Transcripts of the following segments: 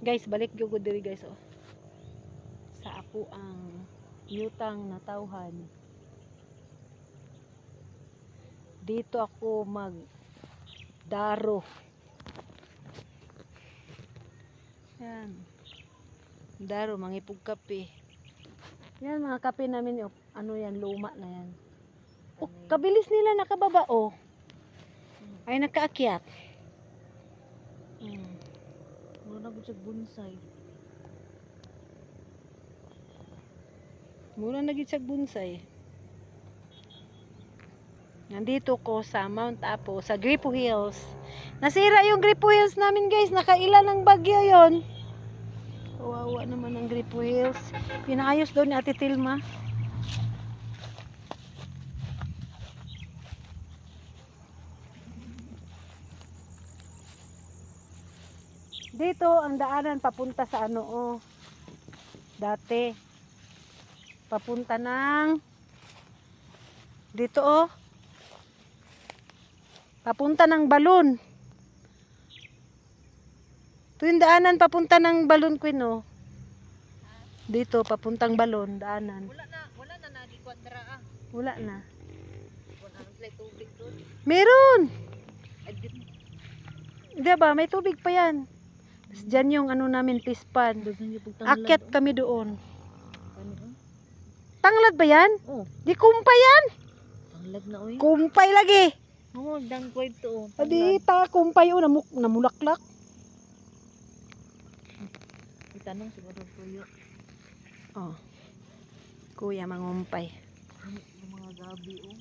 Guys, balik gyud ko diri guys oh. Sa ako ang yutang na tawhan. Dito ako daro. Yan. Daro, mangipog kape. Yan mga kape namin, oh, ano yan, luma na yan. Oh, kabilis nila nakababa, oh. Ay, nakaakyat. Mura na sa bonsai. Mura na gid sa bonsai. Nandito ko sa Mount Apo, sa Gripo Hills. Nasira yung Gripo Hills namin guys, nakailan ng bagyo yon. Kawawa naman ang Gripo Hills. Pinaayos doon ni Ate Tilma. Dito ang daanan papunta sa ano oh. Dati. Papunta ng dito oh. Papunta ng Balon. Ito yung daanan papunta ng Balon Queen oh. Dito papuntang Balon daanan. Wala na nagikwadra ah. Wala na. Wala na tubig doon. Meron. Di ba may tubig pa yan. Tapos dyan yung ano namin pispan. Akyat kami doon. Tanglad ba yan? Oh, Di kumpay yan. tanglad na oy. Kumpay lagi. Oh, dang kwait to. Adi ta kumpay o namulaklak. Itanong siguro tuyo. Oh. Kuya mangumpay. Yung mga gabi oh.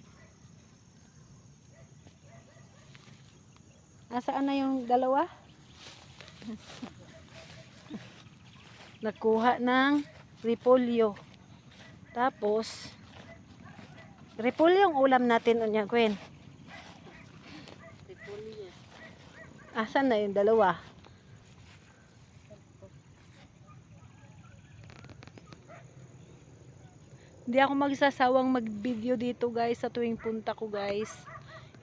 Asaan na yung dalawa? Nakuha ng repolyo. Tapos repolyo yung ulam natin unya Gwen. Repolyo. Asan na yung dalawa? Hindi ako magsasawang mag-video dito guys sa tuwing punta ko guys.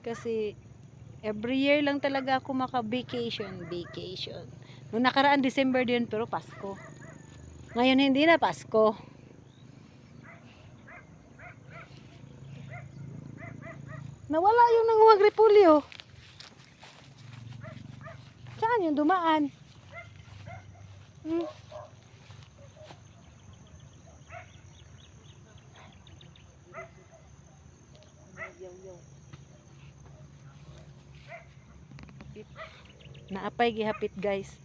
Kasi every year lang talaga ako maka-vacation. Noong nakaraan December din pero Pasko. Ngayon hindi na Pasko. Nawala yung nanguhag repolyo. Saan yung dumaan? Naapay gihapit guys.